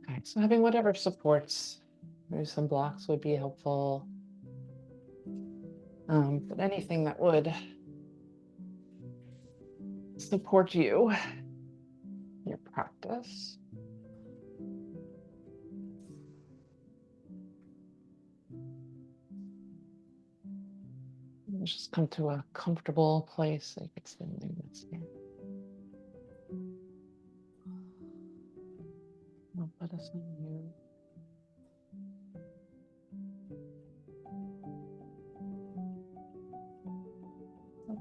Okay, so having whatever supports, maybe some blocks would be helpful. But anything that would support you, your practice. And just come to a comfortable place, like it's something that's I'll put us on you.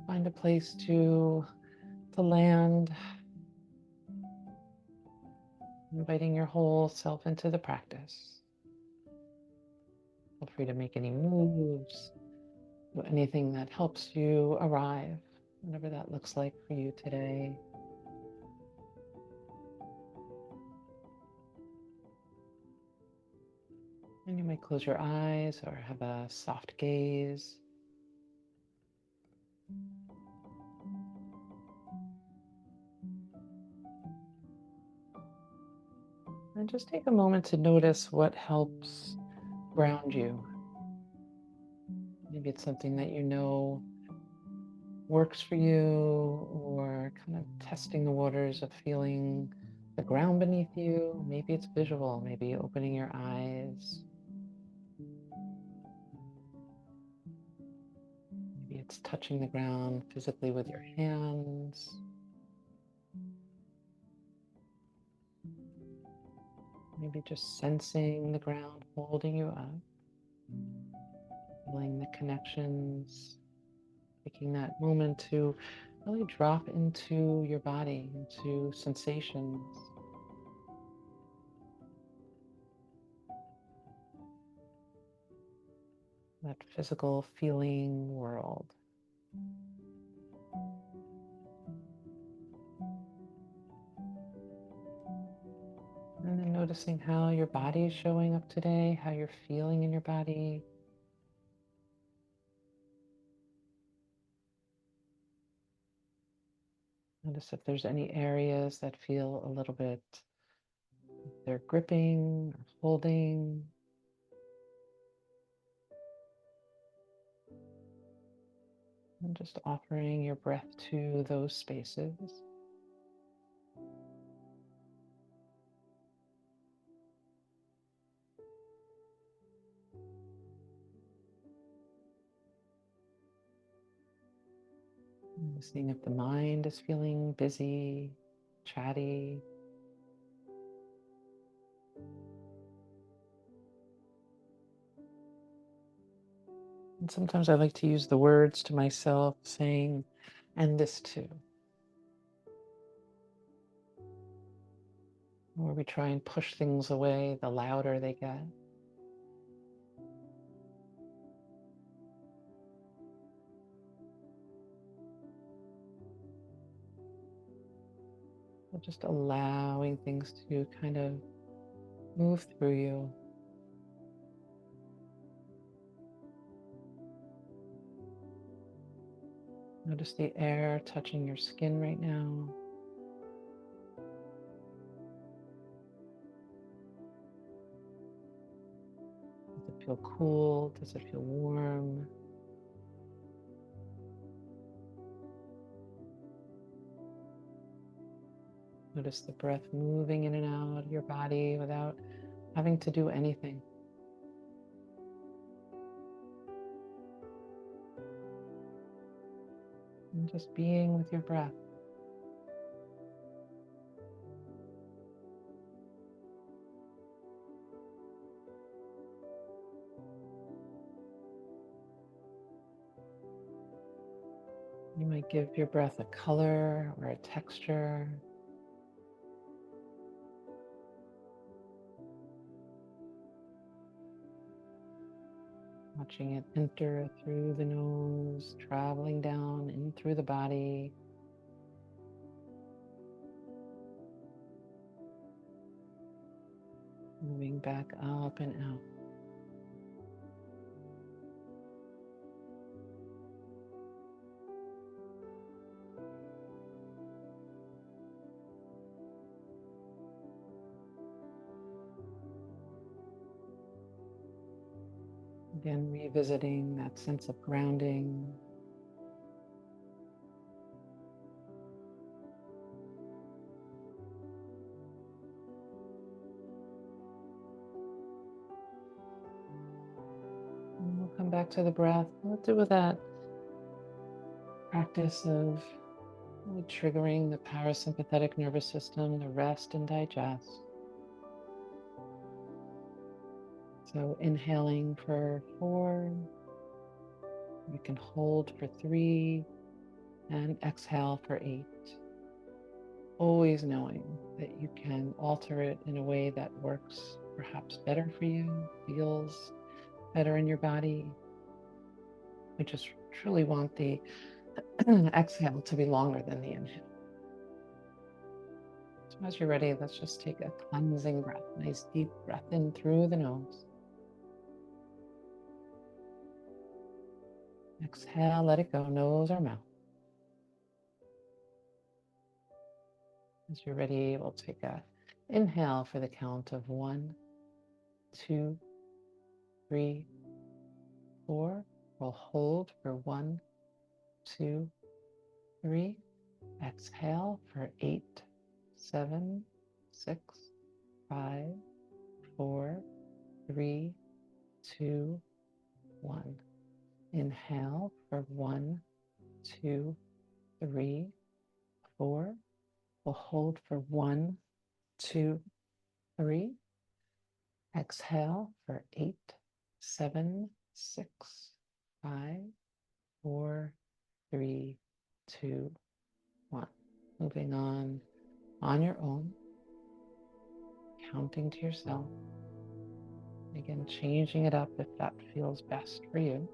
Find a place to land, inviting your whole self into the practice. Feel free to make any moves, do anything that helps you arrive, whatever that looks like for you today. And you might close your eyes or have a soft gaze. And just take a moment to notice what helps ground you. Maybe it's something that you know works for you, or kind of testing the waters of feeling the ground beneath you. Maybe it's visual, maybe opening your eyes. Maybe it's touching the ground physically with your hands. Maybe just sensing the ground holding you up, feeling the connections, taking that moment to really drop into your body, into sensations. That physical feeling world. And then noticing how your body is showing up today, how you're feeling in your body. Notice if there's any areas that feel a little bit, they're gripping or holding. And just offering your breath to those spaces. And seeing if the mind is feeling busy, chatty. And sometimes I like to use the words to myself saying, and this too. Where we try and push things away, the louder they get. But just allowing things to kind of move through you. Notice the air touching your skin right now. Does it feel cool? Does it feel warm? Notice the breath moving in and out of your body without having to do anything. And just being with your breath. You might give your breath a color or a texture. Watching it enter through the nose, traveling down in through the body. Moving back up and out. Again, revisiting that sense of grounding. And we'll come back to the breath. We'll do with that practice of really triggering the parasympathetic nervous system to rest and digest. So inhaling for 4, you can hold for 3, and exhale for 8. Always knowing that you can alter it in a way that works perhaps better for you, feels better in your body. We just truly want the exhale to be longer than the inhale. So as you're ready, let's just take a cleansing breath. Nice deep breath in through the nose. Exhale, let it go, nose or mouth. As you're ready, we'll take a inhale for the count of 1, 2, 3, 4. We'll hold for 1, 2, 3. Exhale for 8, 7, 6, 5, 4, 3, 2, 1. Inhale for 1, 2, 3, 4. We'll hold for 1, 2, 3. Exhale for 8, 7, 6, 5, 4, 3, 2, 1. Moving on your own, counting to yourself. Again, changing it up if that feels best for you.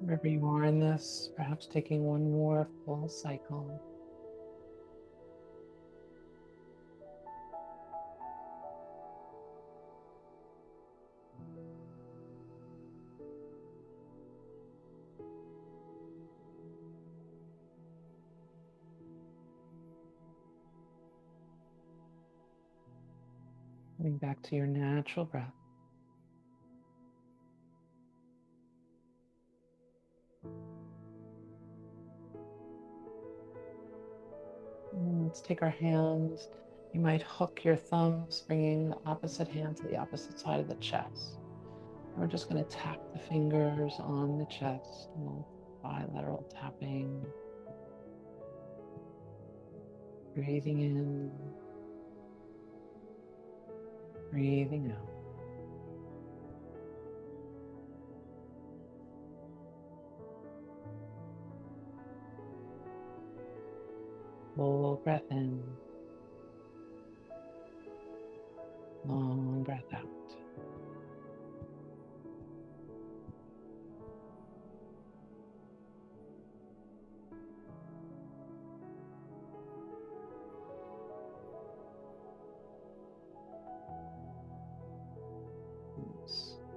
Wherever you are in this, perhaps taking one more full cycle. Coming back to your natural breath. Let's take our hands. You might hook your thumbs, bringing the opposite hand to the opposite side of the chest. We're just going to tap the fingers on the chest, a little bilateral tapping. Breathing in, breathing out. Full breath in, long breath out.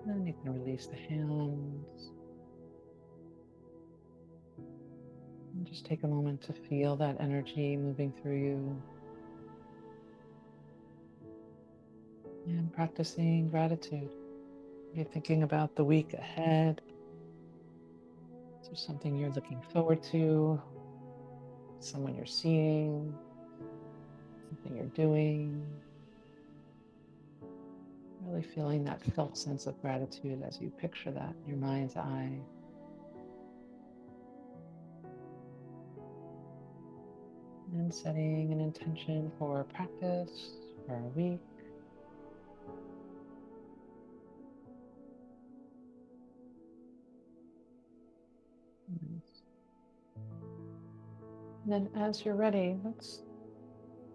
And you can release the hands. And just take a moment to feel that energy moving through you. And practicing gratitude. You're thinking about the week ahead. Is there something you're looking forward to? Someone you're seeing? Something you're doing? Really feeling that felt sense of gratitude as you picture that in your mind's eye. And setting an intention for practice for a week. Nice. And then as you're ready, let's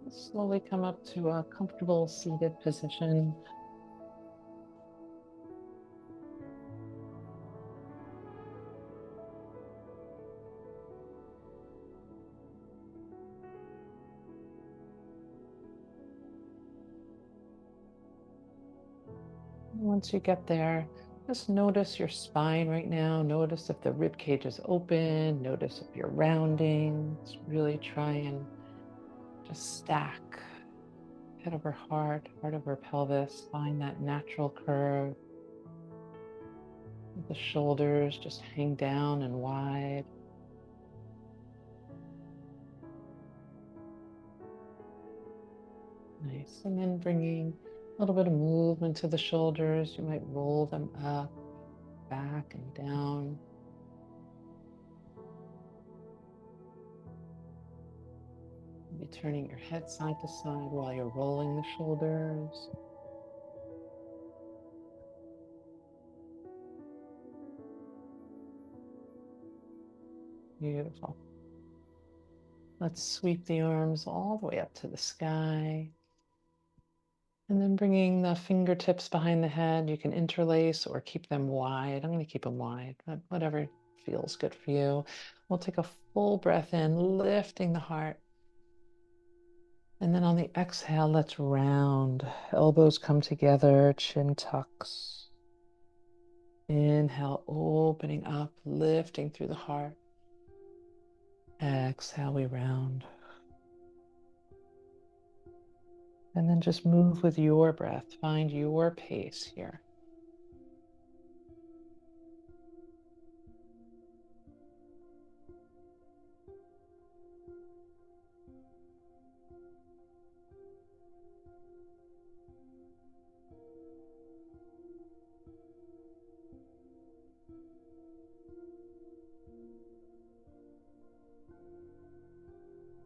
slowly come up to a comfortable seated position. Once you get there, just notice your spine right now. Notice if the rib cage is open. Notice if you're rounding. Just really try and just stack head over heart over pelvis. Find that natural curve. The shoulders just hang down and wide. Nice. And then bringing a little bit of movement to the shoulders. You might roll them up, back, and down. Maybe turning your head side to side while you're rolling the shoulders. Beautiful. Let's sweep the arms all the way up to the sky. And then bringing the fingertips behind the head. You can interlace or keep them wide. I'm going to keep them wide, but whatever feels good for you. We'll take a full breath in, lifting the heart. And then on the exhale, let's round. Elbows come together, chin tucks. Inhale, opening up, lifting through the heart. Exhale, we round. And then just move with your breath. Find your pace here.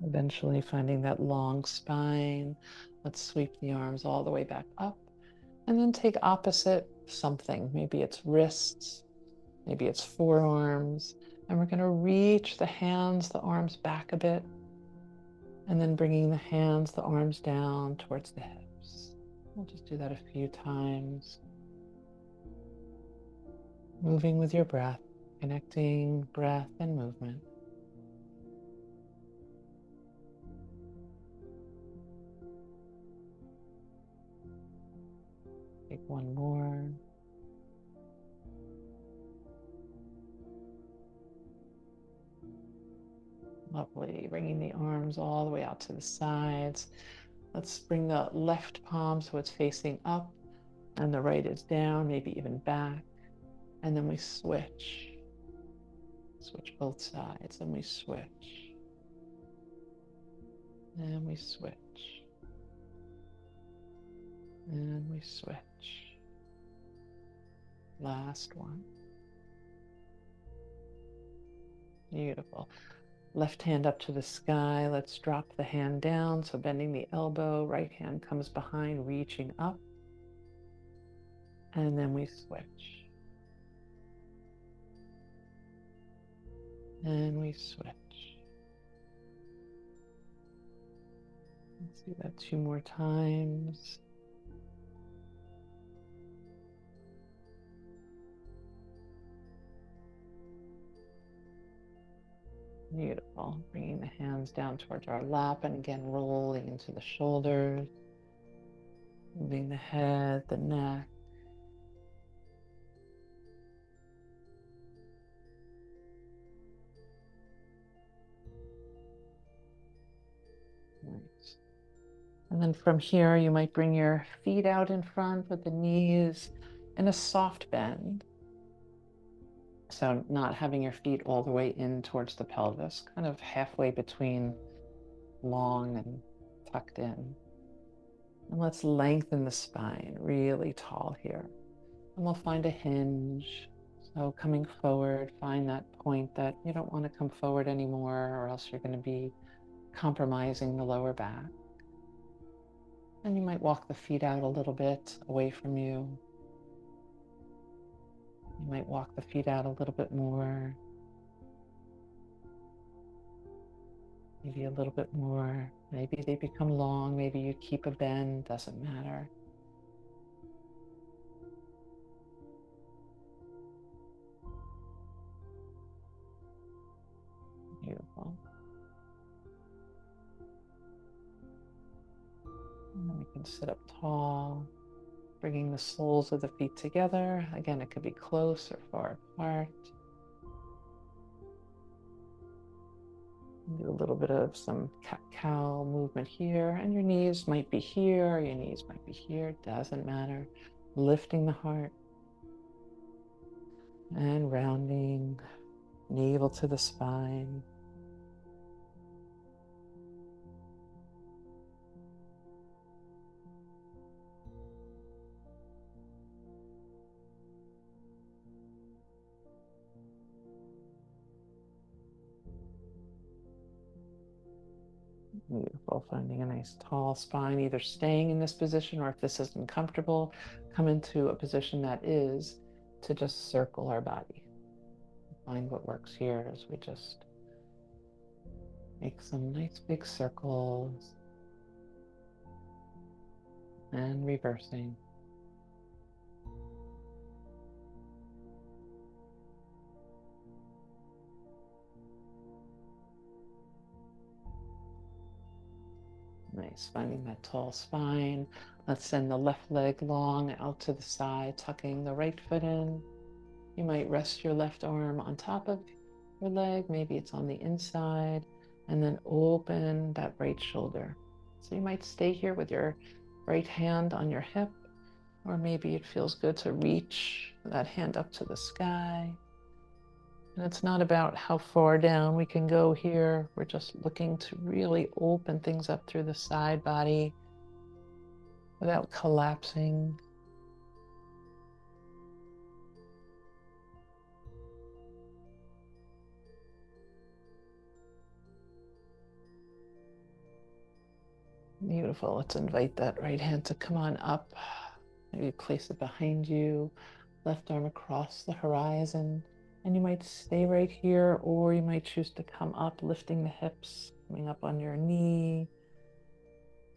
Eventually finding that long spine. Let's sweep the arms all the way back up. And then take opposite something. Maybe it's wrists, maybe it's forearms. And we're going to reach the hands, the arms back a bit. And then bringing the hands, the arms down towards the hips. We'll just do that a few times. Moving with your breath, connecting breath and movement. Take one more. Lovely. Bringing the arms all the way out to the sides. Let's bring the left palm so it's facing up and the right is down, maybe even back. And then we switch. Switch both sides and we switch. And we switch. And we switch. Last one. Beautiful. Left hand up to the sky. Let's drop the hand down. So bending the elbow, right hand comes behind, reaching up. And then we switch. And we switch. Let's do that 2 more times. Beautiful. Bringing the hands down towards our lap and again rolling into the shoulders. Moving the head, the neck. Nice. And then from here, you might bring your feet out in front with the knees in a soft bend. So not having your feet all the way in towards the pelvis, kind of halfway between long and tucked in. And let's lengthen the spine, really tall here. And we'll find a hinge. So coming forward, find that point that you don't want to come forward anymore, or else you're going to be compromising the lower back. And you might walk the feet out a little bit away from you. You might walk the feet out a little bit more, maybe a little bit more. Maybe they become long, maybe you keep a bend, doesn't matter. Beautiful. And then we can sit up tall, bringing the soles of the feet together. Again, it could be close or far apart. Do a little bit of some cat-cow movement here, and your knees might be here, your knees might be here, doesn't matter. Lifting the heart and rounding, navel to the spine. Beautiful. Finding a nice tall spine, either staying in this position, or if this isn't comfortable, come into a position that is to just circle our body. Find what works here as we just make some nice big circles and reversing. Nice, finding that tall spine. Let's send the left leg long out to the side, tucking the right foot in. You might rest your left arm on top of your leg, maybe it's on the inside, and then open that right shoulder. So you might stay here with your right hand on your hip, or maybe it feels good to reach that hand up to the sky. And it's not about how far down we can go here. We're just looking to really open things up through the side body without collapsing. Beautiful. Let's invite that right hand to come on up. Maybe place it behind you, left arm across the horizon. And you might stay right here, or you might choose to come up, lifting the hips, coming up on your knee,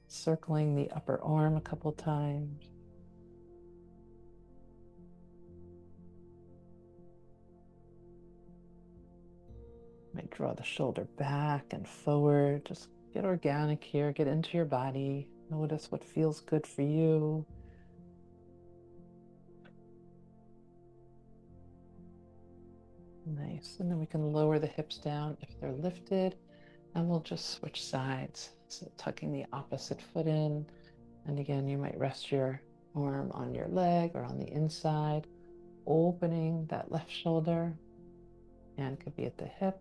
circling the upper arm a couple times. Might draw the shoulder back and forward. Just get organic here, get into your body. Notice what feels good for you. Nice. And then we can lower the hips down if they're lifted, and we'll just switch sides. So tucking the opposite foot in. And again, you might rest your arm on your leg or on the inside, opening that left shoulder. Hand could be at the hip.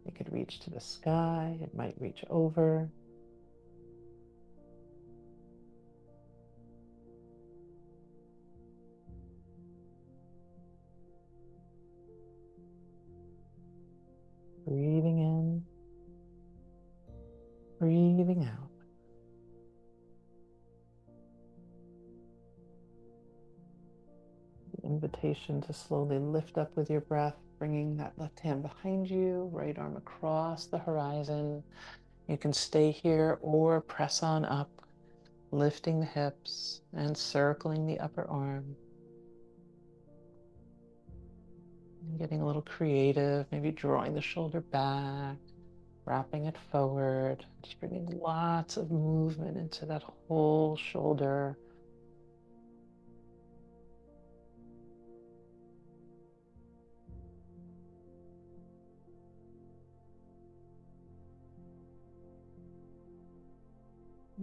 It could reach to the sky. It might reach over. Breathing in, breathing out. The invitation to slowly lift up with your breath, bringing that left hand behind you, right arm across the horizon. You can stay here or press on up, lifting the hips and circling the upper arm. And getting a little creative, maybe drawing the shoulder back, wrapping it forward, just bringing lots of movement into that whole shoulder.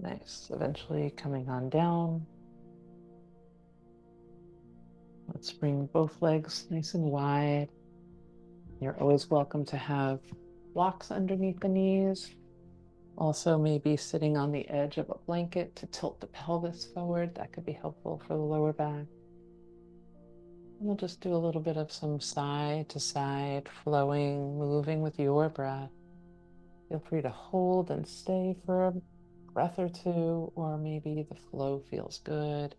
Nice. Eventually coming on down. Let's bring both legs nice and wide. You're always welcome to have blocks underneath the knees. Also, maybe sitting on the edge of a blanket to tilt the pelvis forward. That could be helpful for the lower back. And we'll just do a little bit of some side to side flowing, moving with your breath. Feel free to hold and stay for a breath or two, or maybe the flow feels good.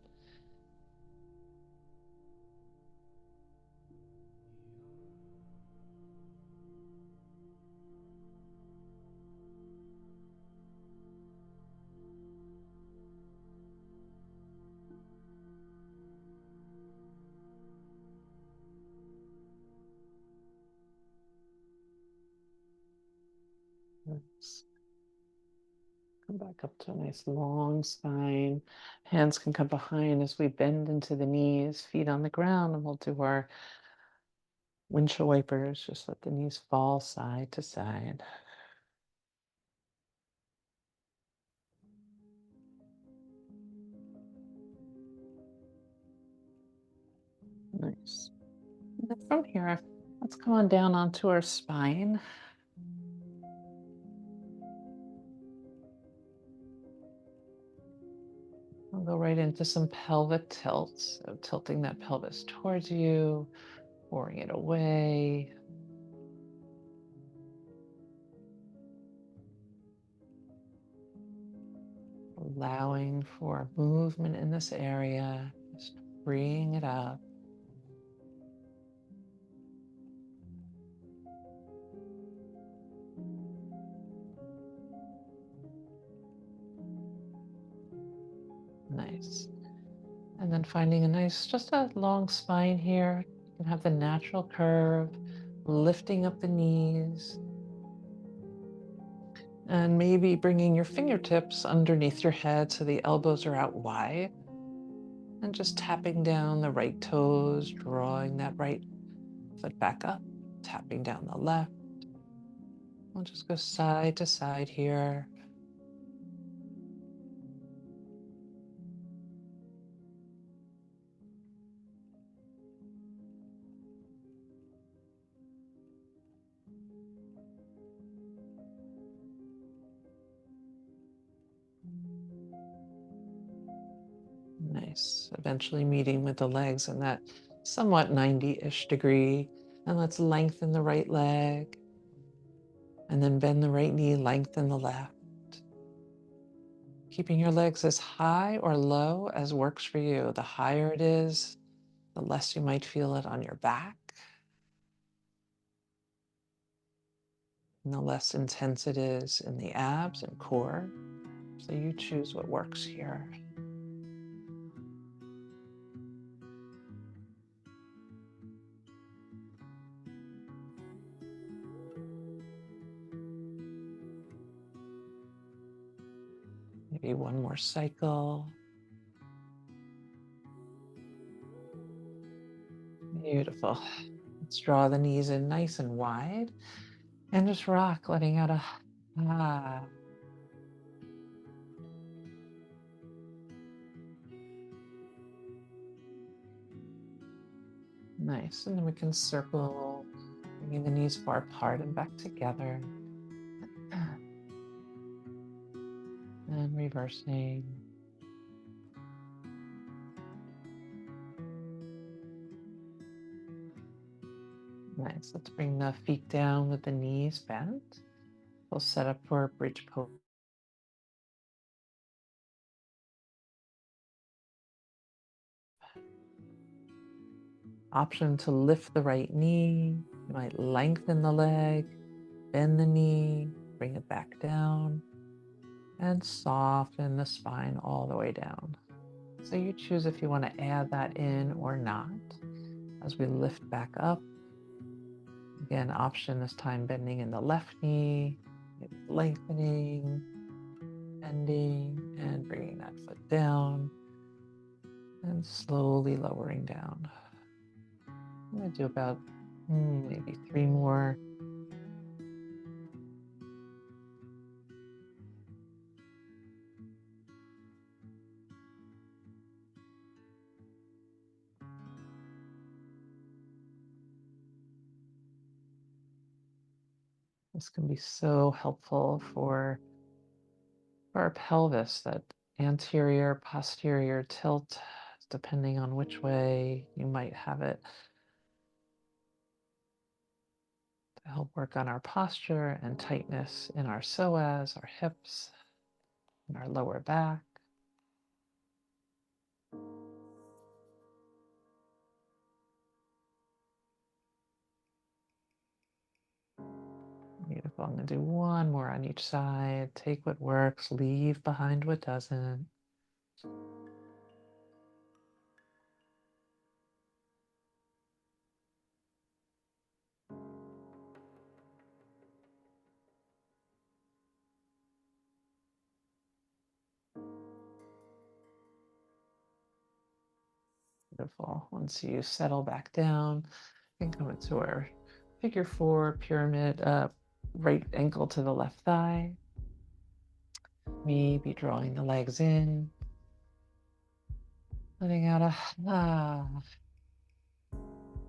Let's come back up to a nice long spine. Hands can come behind as we bend into the knees, feet on the ground, and we'll do our windshield wipers. Just let the knees fall side to side. Nice. And then from here, let's come on down onto our spine. We'll go right into some pelvic tilts. So tilting that pelvis towards you, pouring it away. Allowing for movement in this area, just freeing it up. Nice. And then finding a nice, just a long spine here. You can have the natural curve, lifting up the knees, and maybe bringing your fingertips underneath your head so the elbows are out wide. And just tapping down the right toes, drawing that right foot back up, tapping down the left. We'll just go side to side here. Nice. Eventually meeting with the legs in that somewhat 90-ish degree. And let's lengthen the right leg. And then bend the right knee, lengthen the left. Keeping your legs as high or low as works for you. The higher it is, the less you might feel it on your back. And the less intense it is in the abs and core. So you choose what works here. Maybe one more cycle. Beautiful. Let's draw the knees in nice and wide and just rock, letting out a ah. Nice. And then we can circle, bringing the knees far apart and back together. And reversing. Nice. Let's bring the feet down with the knees bent. We'll set up for a bridge pose. Option to lift the right knee. You might lengthen the leg, bend the knee, bring it back down, and soften the spine all the way down. So you choose if you want to add that in or not. As we lift back up, again, option this time bending in the left knee, lengthening, bending, and bringing that foot down, and slowly lowering down. I'm going to do about maybe 3 more. This can be so helpful for our pelvis, that anterior, posterior tilt, depending on which way you might have it, to help help work on our posture and tightness in our psoas, our hips, and our lower back. Beautiful. I'm going to do one more on each side. Take what works, leave behind what doesn't. Beautiful. Once you settle back down, you can come into our figure four pyramid, right ankle to the left thigh. Maybe drawing the legs in, letting out a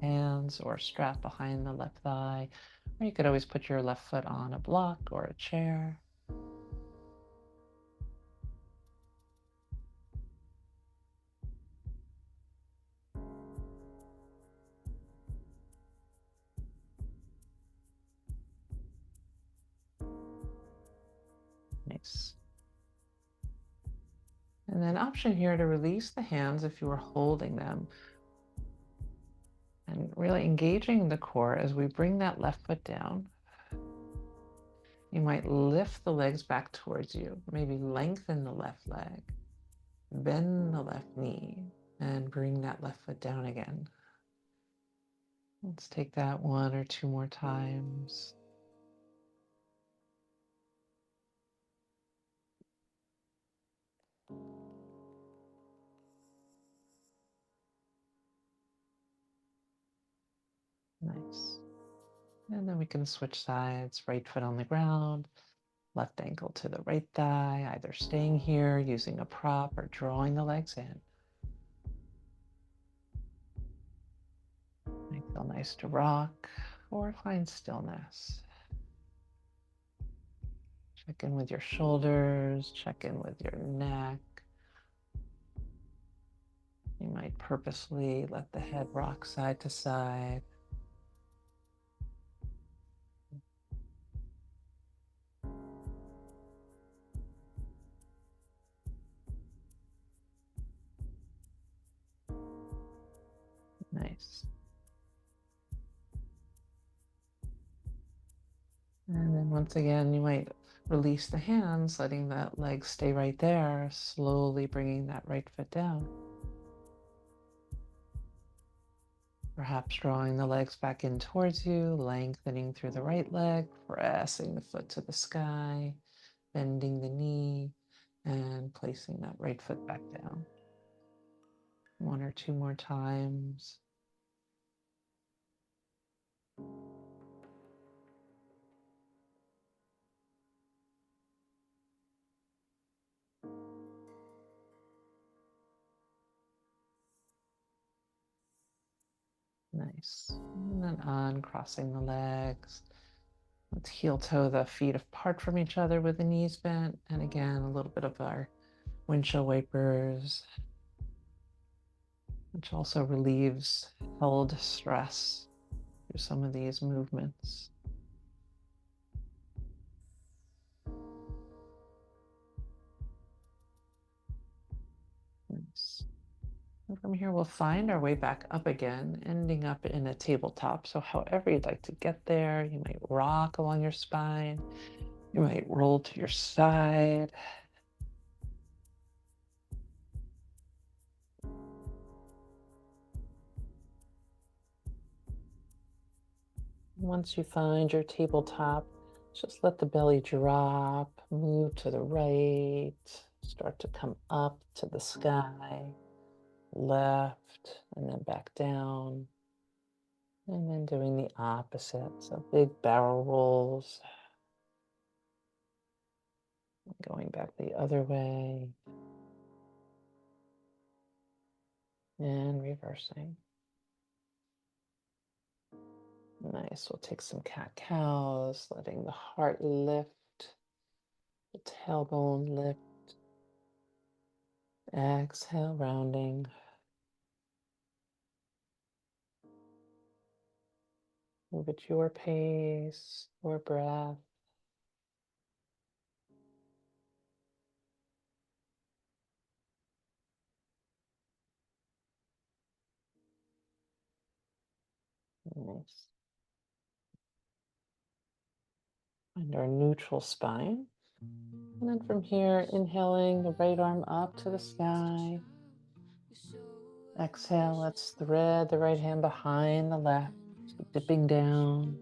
hands or strap behind the left thigh. Or you could always put your left foot on a block or a chair. Nice. And then option here to release the hands if you are holding them. And really engaging the core as we bring that left foot down. You might lift the legs back towards you, maybe lengthen the left leg, bend the left knee, and bring that left foot down again. Let's take that one or two more times. Nice. And then we can switch sides, right foot on the ground, left ankle to the right thigh, either staying here using a prop or drawing the legs in. Might feel nice to rock or find stillness. Check in with your shoulders, check in with your neck. You might purposely let the head rock side to side. Nice. And then once again, you might release the hands, letting that leg stay right there, slowly bringing that right foot down. Perhaps drawing the legs back in towards you, lengthening through the right leg, pressing the foot to the sky, bending the knee, and placing that right foot back down. One or two more times. Nice. And then uncrossing the legs. Let's heel toe the feet apart from each other with the knees bent. And again, a little bit of our windshield wipers, which also relieves held stress through some of these movements. Nice. And from here, we'll find our way back up again, ending up in a tabletop. So however you'd like to get there, you might rock along your spine. You might roll to your side. Once you find your tabletop, just let the belly drop, move to the right, start to come up to the sky, left, and then back down. And then doing the opposite, so big barrel rolls. Going back the other way. And reversing. Nice. We'll take some cat-cows, letting the heart lift, the tailbone lift. Exhale, rounding. Move at your pace, your breath. Nice. Find our neutral spine. And then from here, inhaling the right arm up to the sky. Exhale, let's thread the right hand behind the left, dipping down.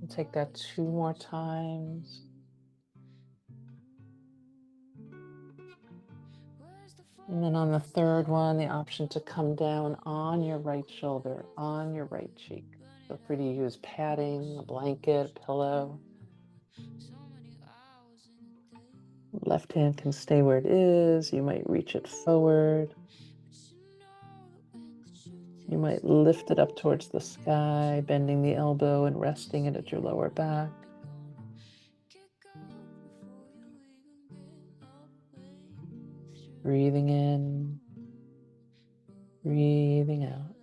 We'll take that 2 more times. And then on the third one, the option to come down on your right shoulder, on your right cheek. Feel free to use padding, a blanket, a pillow. Left hand can stay where it is. You might reach it forward. You might lift it up towards the sky, bending the elbow and resting it at your lower back. Breathing in, breathing out.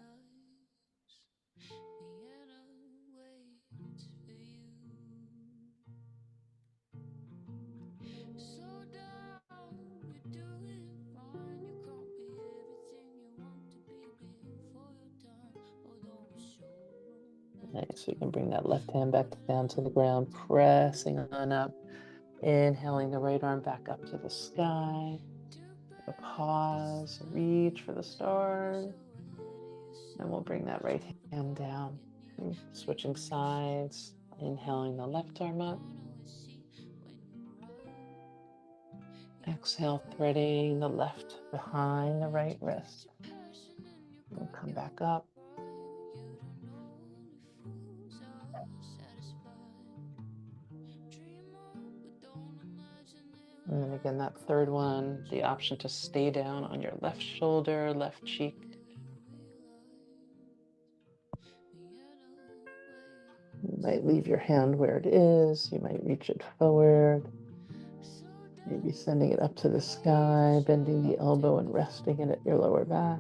Nice. So you can bring that left hand back down to the ground, pressing on up. Inhaling the right arm back up to the sky. A pause, reach for the stars. And we'll bring that right hand down. Switching sides. Inhaling the left arm up. Exhale, threading the left behind the right wrist. We'll come back up. And then again, that third one, the option to stay down on your left shoulder, left cheek. You might leave your hand where it is. You might reach it forward. Maybe sending it up to the sky, bending the elbow and resting it at your lower back.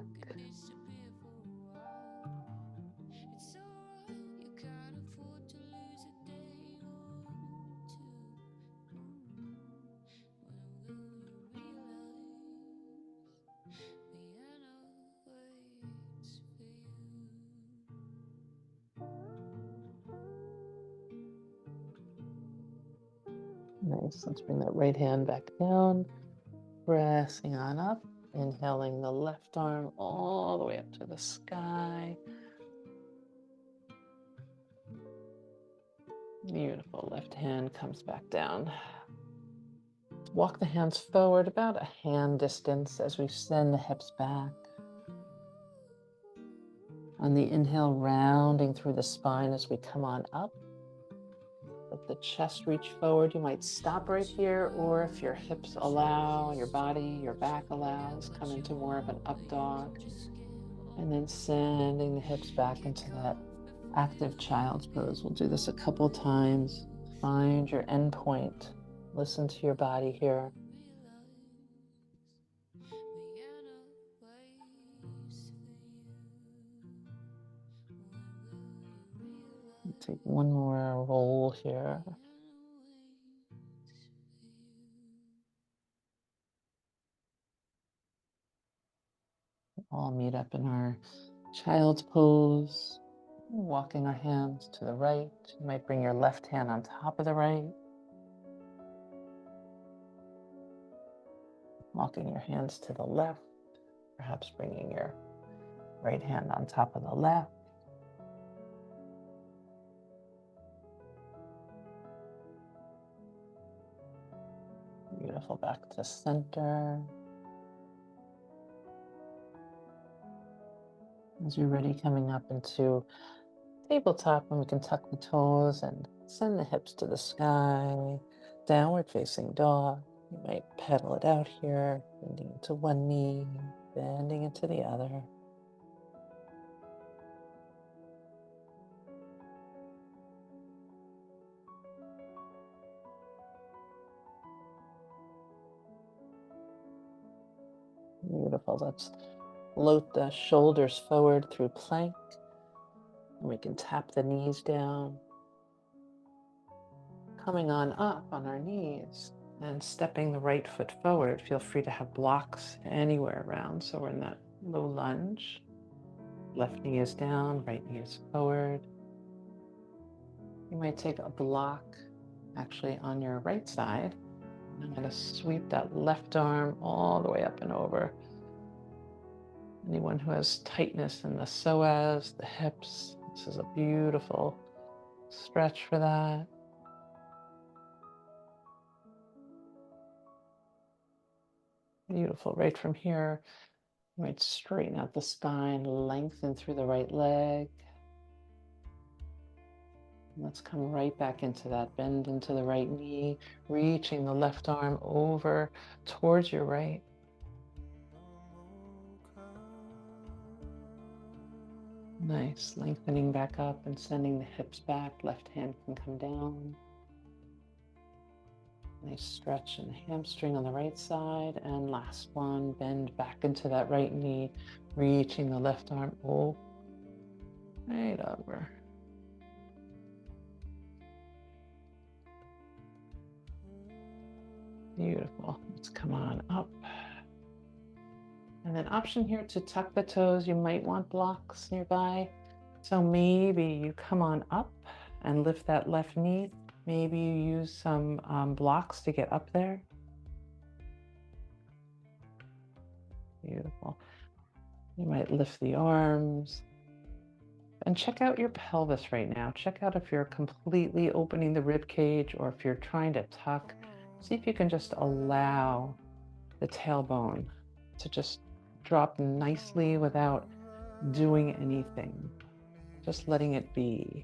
Nice. Let's bring that right hand back down, pressing on up, inhaling the left arm all the way up to the sky. Beautiful. Left hand comes back down. Walk the hands forward about a hand distance as we send the hips back. On the inhale, rounding through the spine as we come on up. Let the chest reach forward. You might stop right here, or if your hips allow, your body, your back allows, come into more of an up dog. And then sending the hips back into that active child's pose. We'll do this a couple times. Find your end point. Listen to your body here. Take one more roll here. All meet up in our child's pose. Walking our hands to the right. You might bring your left hand on top of the right. Walking your hands to the left. Perhaps bringing your right hand on top of the left. Beautiful. Back to center. As you're ready, coming up into tabletop, and we can tuck the toes and send the hips to the sky. Downward facing dog. You might pedal it out here, bending into one knee, bending into the other. Beautiful. Let's float the shoulders forward through plank. And we can tap the knees down, coming on up on our knees and stepping the right foot forward. Feel free to have blocks anywhere around. So we're in that low lunge. Left knee is down, right knee is forward. You might take a block actually on your right side. I'm going to sweep that left arm all the way up and over. Anyone who has tightness in the psoas, the hips, this is a beautiful stretch for that. Beautiful. Right from here, you might straighten out the spine, lengthen through the right leg. Let's come right back into that. Bend into the right knee, reaching the left arm over towards your right. Nice. Lengthening back up and sending the hips back. Left hand can come down. Nice stretch in the hamstring on the right side. And last one, bend back into that right knee, reaching the left arm right over. Beautiful. Let's come on up. And then option here to tuck the toes. You might want blocks nearby. So maybe you come on up and lift that left knee. Maybe you use some blocks to get up there. Beautiful. You might lift the arms. And check out your pelvis right now. Check out if you're completely opening the rib cage or if you're trying to tuck. See if you can just allow the tailbone to just drop nicely without doing anything. Just letting it be.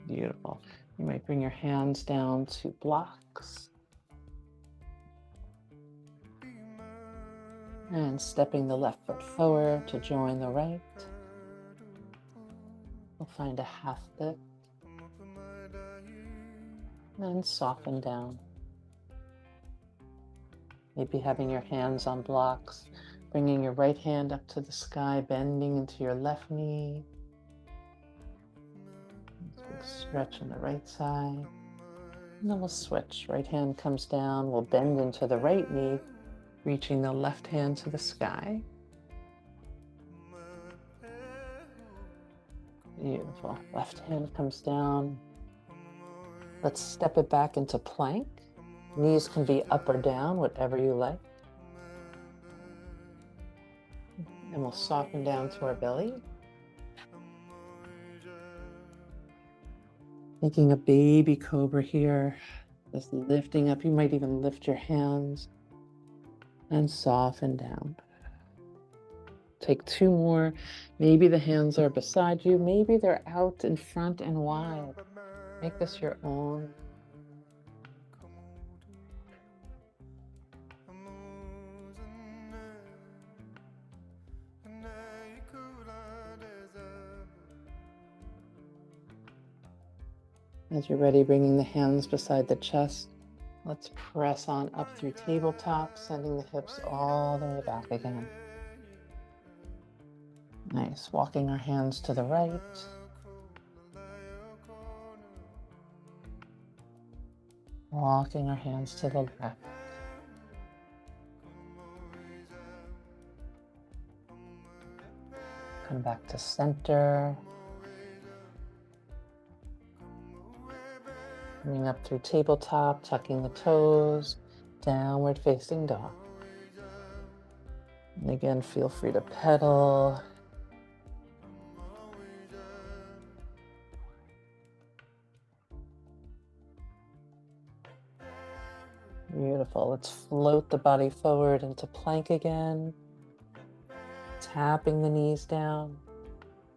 Beautiful. You might bring your hands down to blocks. And stepping the left foot forward to join the right. We'll find a half lift. And soften down. Maybe having your hands on blocks, bringing your right hand up to the sky, bending into your left knee. Big stretch on the right side. And then we'll switch. Right hand comes down. We'll bend into the right knee, reaching the left hand to the sky. Beautiful. Left hand comes down. Let's step it back into plank. Knees can be up or down, whatever you like. And we'll soften down to our belly. Making a baby cobra here. Just lifting up. You might even lift your hands and soften down. Take two more. Maybe the hands are beside you. Maybe they're out in front and wide. Make this your own. As you're ready, bringing the hands beside the chest, let's press on up through tabletop, sending the hips all the way back again. Nice. Walking our hands to the right. Walking our hands to the left. Come back to center. Coming up through tabletop, tucking the toes, downward facing dog. And again, feel free to pedal. Beautiful. Let's float the body forward into plank again. Tapping the knees down.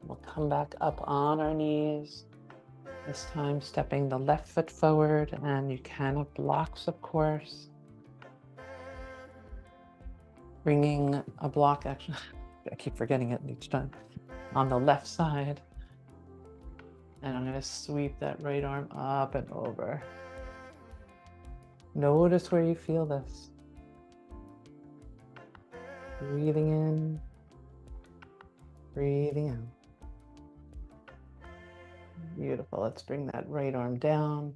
We'll come back up on our knees. This time stepping the left foot forward, and you can have blocks, of course. Bringing a block, actually, I keep forgetting it each time, on the left side. And I'm going to sweep that right arm up and over. Notice where you feel this. Breathing in, breathing out. Beautiful. Let's bring that right arm down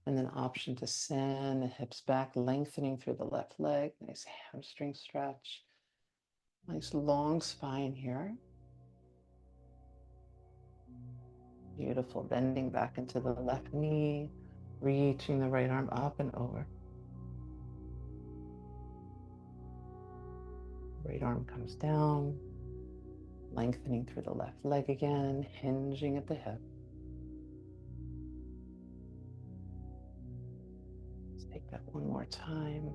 and then option to send the hips back, lengthening through the left leg. Nice hamstring stretch. Nice long spine here. Beautiful. Bending back into the left knee, reaching the right arm up and over. Right arm comes down, lengthening through the left leg again, hinging at the hip. Let's take that one more time.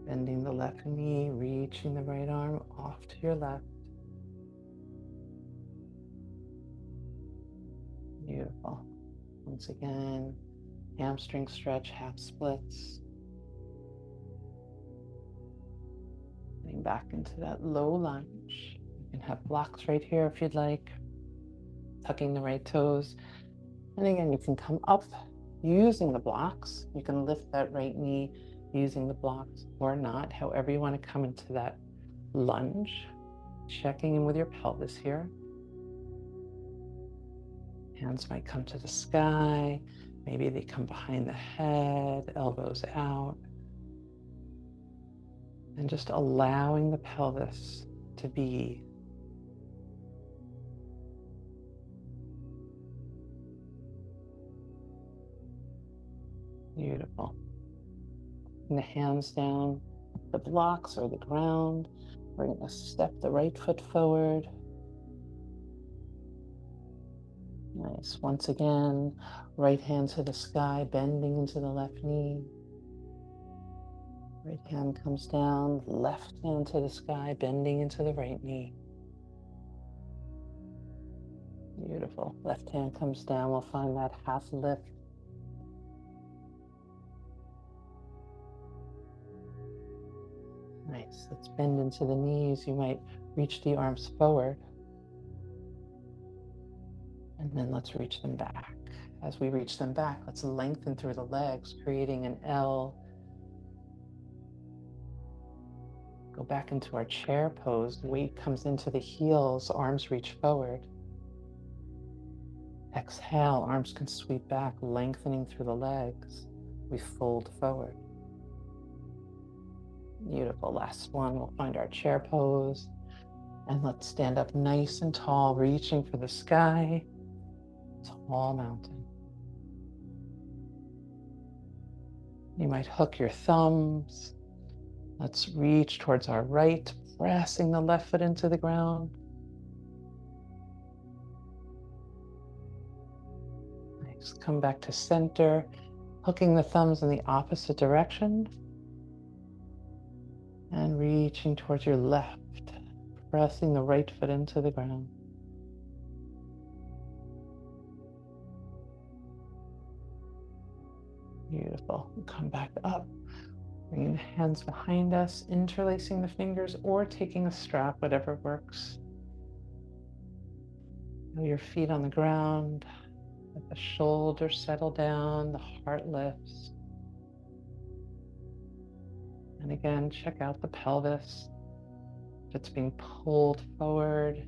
Bending the left knee, reaching the right arm off to your left. Beautiful. Once again, hamstring stretch, half splits. Getting back into that low lunge. You can have blocks right here if you'd like. Tucking the right toes. And again, you can come up using the blocks. You can lift that right knee using the blocks or not, however you want to come into that lunge. Checking in with your pelvis here. Hands might come to the sky. Maybe they come behind the head, elbows out. And just allowing the pelvis to be. Beautiful. And the hands down, the blocks or the ground. We're going to step the right foot forward. Nice. Once again, right hand to the sky, bending into the left knee. Right hand comes down, left hand to the sky, bending into the right knee. Beautiful. Left hand comes down. We'll find that half lift. Nice. Let's bend into the knees. You might reach the arms forward. And then let's reach them back. As we reach them back, let's lengthen through the legs, creating an L. Go back into our chair pose. Weight comes into the heels, arms reach forward. Exhale, arms can sweep back, lengthening through the legs. We fold forward. Beautiful. Last one, we'll find our chair pose. And let's stand up nice and tall, reaching for the sky. Tall mountain. You might hook your thumbs. Let's reach towards our right, pressing the left foot into the ground. Nice. Come back to center, hooking the thumbs in the opposite direction. And reaching towards your left, pressing the right foot into the ground. Beautiful. Come back up. Bringing the hands behind us, interlacing the fingers or taking a strap, whatever works. Feel your feet on the ground. Let the shoulders settle down, the heart lifts. And again, check out the pelvis. If it's being pulled forward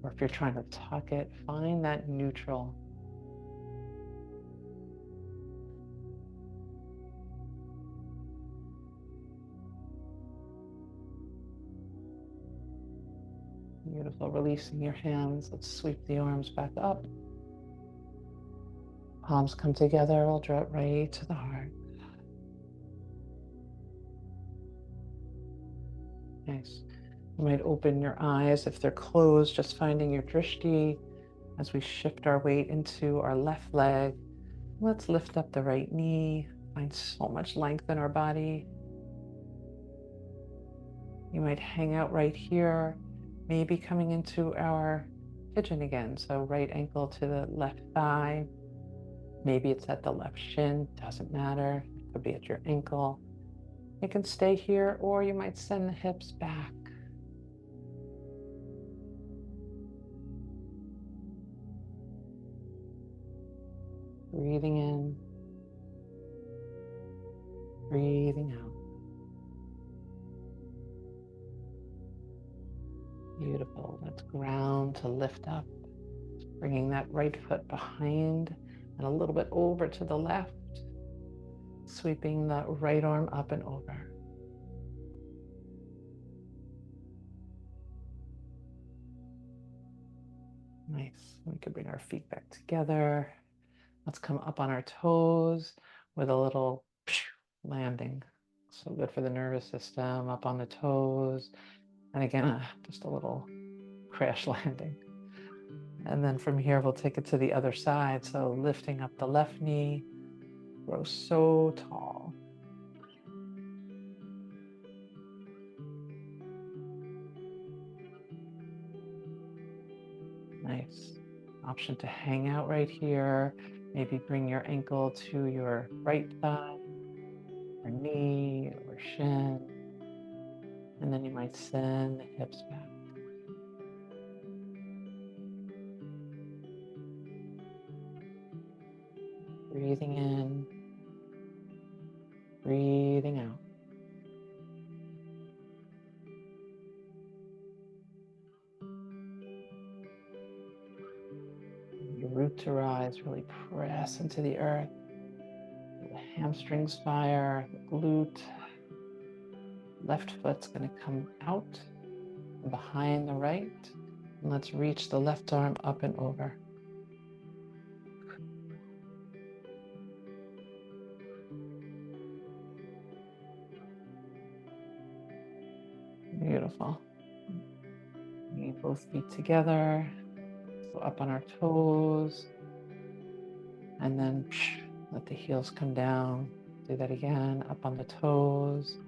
or if you're trying to tuck it, find that neutral. Beautiful. Releasing your hands. Let's sweep the arms back up. Palms come together. We'll draw it right to the heart. Nice. You might open your eyes if they're closed, just finding your drishti as we shift our weight into our left leg. Let's lift up the right knee. Find so much length in our body. You might hang out right here, maybe coming into our pigeon again. So right ankle to the left thigh. Maybe it's at the left shin, doesn't matter. It could be at your ankle. You can stay here, or you might send the hips back. Breathing in, breathing out. Beautiful. Let's ground to lift up, bringing that right foot behind and a little bit over to the left, sweeping the right arm up and over. Nice. We could bring our feet back together. Let's come up on our toes with a little landing. So good for the nervous system, up on the toes. And again, just a little crash landing. And then from here, we'll take it to the other side. So lifting up the left knee, grow so tall. Nice. Option to hang out right here. Maybe bring your ankle to your right thigh, or knee, or shin. And then you might send the hips back. Breathing in, breathing out. Your root to rise, really press into the earth. The hamstrings fire, the glute. Left foot's going to come out behind the right. And let's reach the left arm up and over. Beautiful. We both feet together. So up on our toes. And then let the heels come down. Do that again, up on the toes.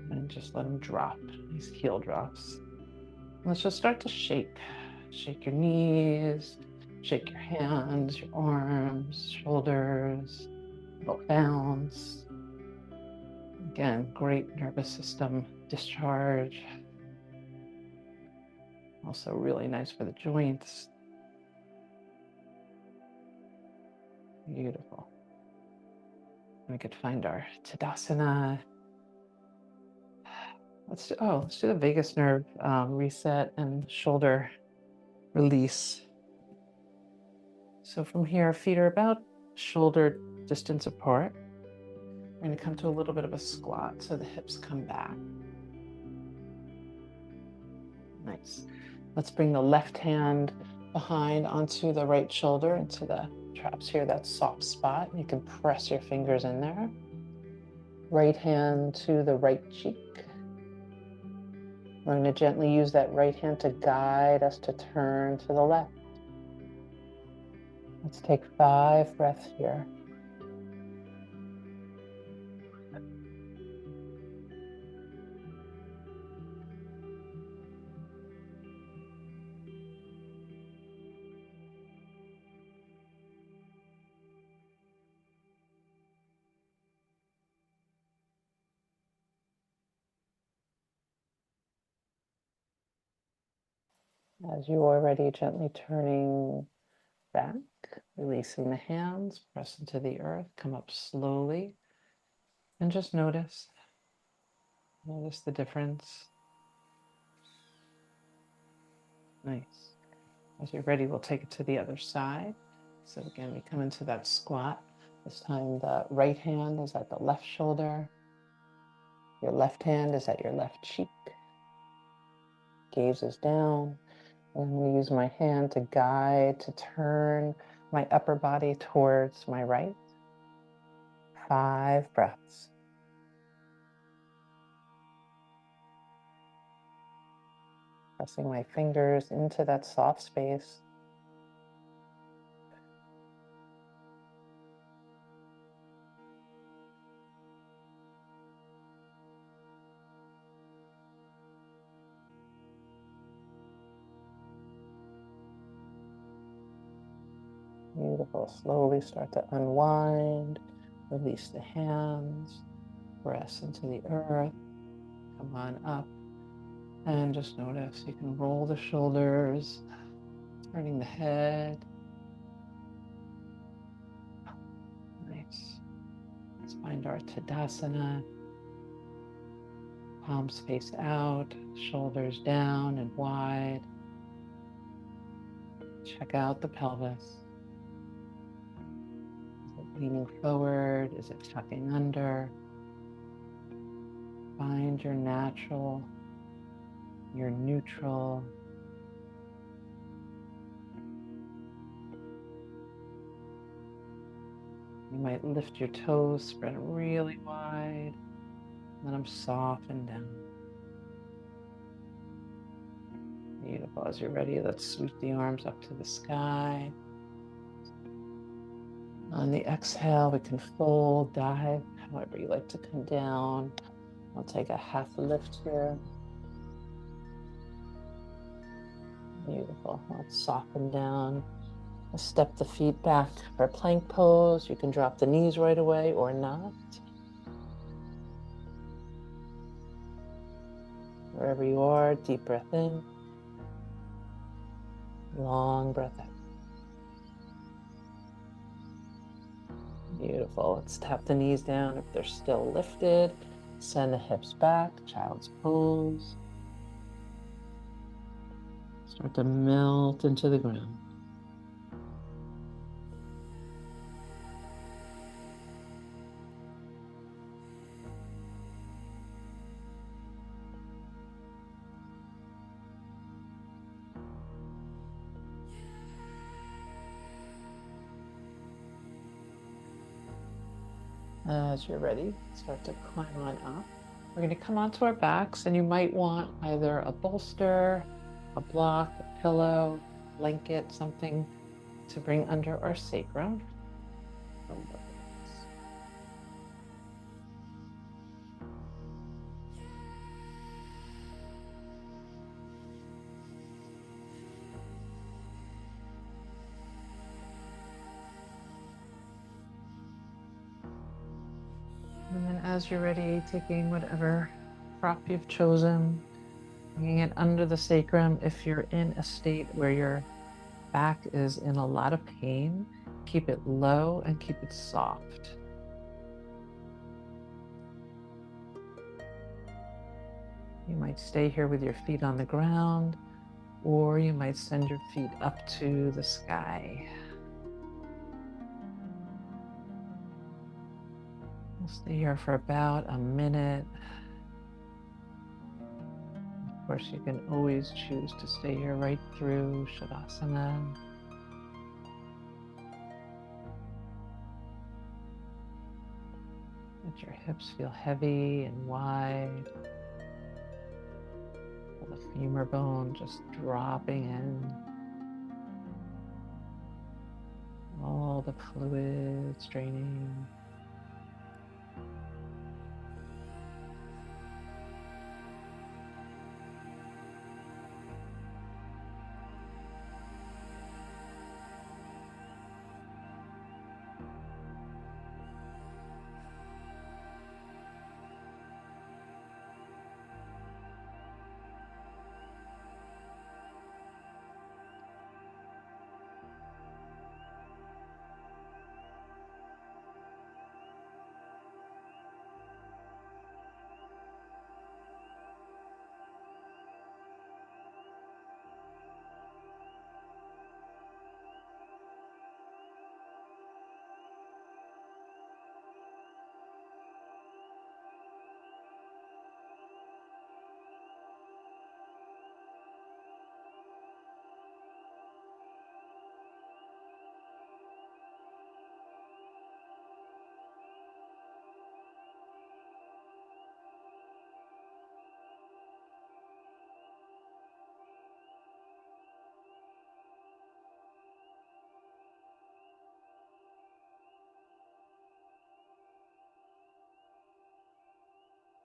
And just let them drop, these heel drops. Let's just start to shake. Shake your knees, shake your hands, your arms, shoulders, little bounce. Again, great nervous system discharge. Also really nice for the joints. Beautiful. We could find our Tadasana. Let's do the vagus nerve reset and shoulder release. So from here, feet are about shoulder distance apart. We're going to come to a little bit of a squat so the hips come back. Nice. Let's bring the left hand behind onto the right shoulder, into the traps here, that soft spot. You can press your fingers in there. Right hand to the right cheek. We're going to gently use that right hand to guide us to turn to the left. Let's take 5 breaths here. As you are ready, gently turning back, releasing the hands, press into the earth, come up slowly, and just notice the difference. Nice. As you're ready, we'll take it to the other side. So again, we come into that squat. This time the right hand is at the left shoulder. Your left hand is at your left cheek. Gaze is down. And I'm going to use my hand to guide, to turn my upper body towards my right. 5 breaths. Pressing my fingers into that soft space. Beautiful. Slowly start to unwind. Release the hands. Press into the earth. Come on up. And just notice you can roll the shoulders, turning the head. Nice. Let's find our Tadasana. Palms face out, shoulders down and wide. Check out the pelvis. Is it leaning forward? Is it tucking under? Find your natural, your neutral. You might lift your toes, spread them really wide. Let them soften down. Beautiful. As you're ready, let's sweep the arms up to the sky. On the exhale, we can fold, dive, however you like to come down. I'll take a half lift here. Beautiful. Let's soften down. Let's step the feet back for plank pose. You can drop the knees right away or not. Wherever you are, deep breath in. Long breath out. Beautiful. Let's tap the knees down if they're still lifted. Send the hips back, child's pose. Start to melt into the ground. As you're ready, start to climb on up. We're going to come onto our backs, and you might want either a bolster, a block, a pillow, blanket, something to bring under our sacrum. And then as you're ready, taking whatever prop you've chosen, bringing it under the sacrum. If you're in a state where your back is in a lot of pain, keep it low and keep it soft. You might stay here with your feet on the ground, or you might send your feet up to the sky. We'll stay here for about a minute. Of course, you can always choose to stay here right through Shavasana. Let your hips feel heavy and wide. Feel the femur bone just dropping in. All the fluids draining.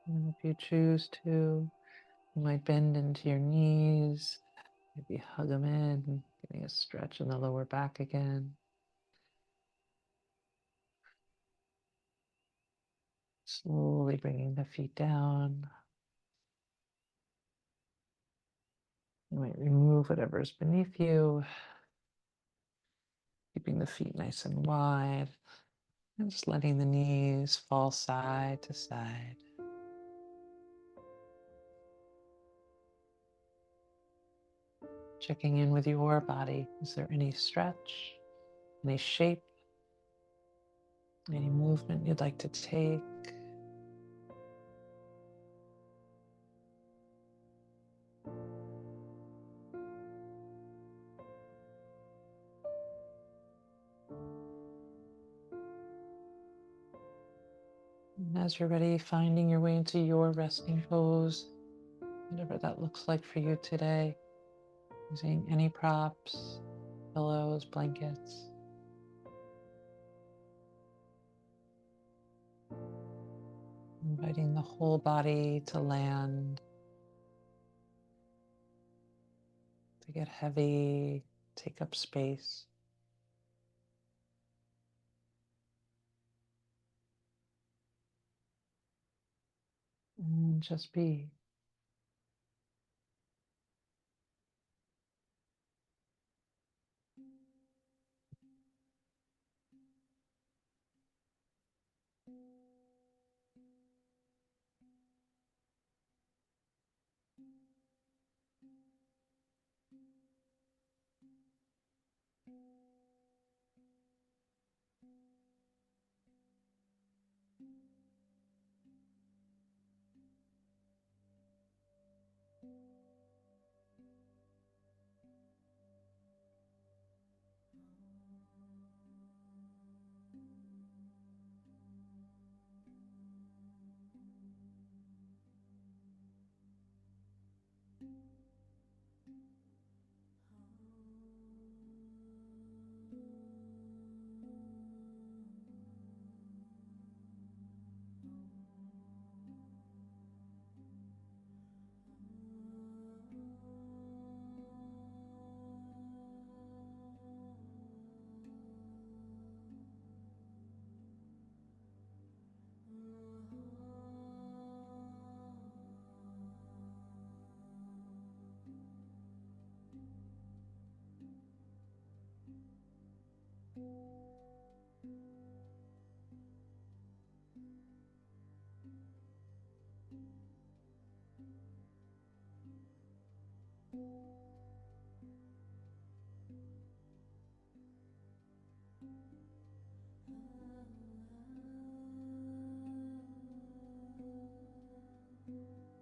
And if you choose to, you might bend into your knees, maybe hug them in, getting a stretch in the lower back again. Slowly bringing the feet down. You might remove whatever's beneath you, keeping the feet nice and wide, and just letting the knees fall side to side. Checking in with your body. Is there any stretch, any shape, any movement you'd like to take? And as you're ready, finding your way into your resting pose, whatever that looks like for you today, using any props, pillows, blankets. Inviting the whole body to land, to get heavy, take up space. And just be.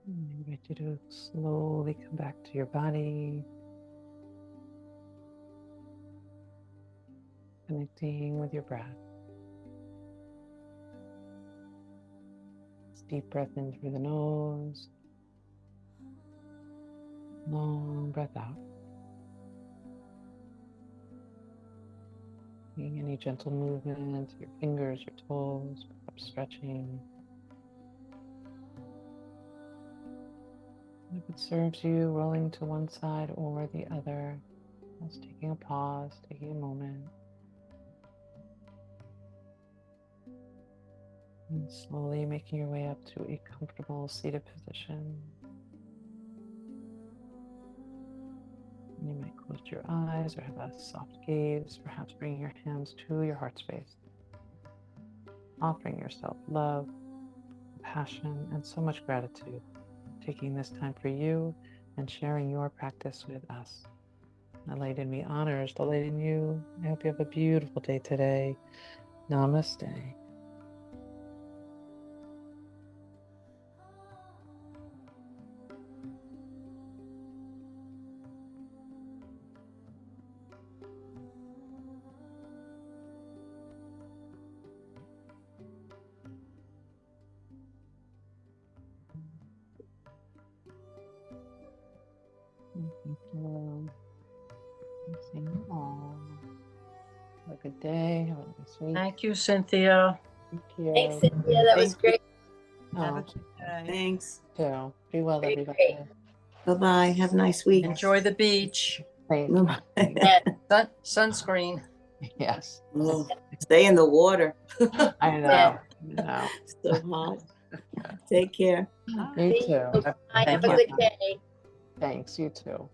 I invite you to slowly come back to your body, connecting with your breath. Deep breath in through the nose, long breath out. Taking any gentle movement, your fingers, your toes, perhaps stretching. If it serves you, rolling to one side or the other, just taking a pause, taking a moment. And slowly making your way up to a comfortable seated position. You might close your eyes or have a soft gaze, perhaps bringing your hands to your heart space. Offering yourself love, passion, and so much gratitude. Taking this time for you and sharing your practice with us. The light in me honors the light in you. I hope you have a beautiful day today. Namaste. Thank you. Seeing you all. Have a good day. Have a nice week. Thank you, Cynthia. Thank you. Thanks, Cynthia. That was great. Have a Oh, good day. Thanks. too. Be well, Great, everybody. Bye-bye. Have a nice week. Enjoy the beach. Thank you. Yeah. Sunscreen. Yes. Oh, stay in the water. I know. Yeah. I know. So hot. Take care. You See too. you. Bye. Have Thank a you. good day. Thanks. You too.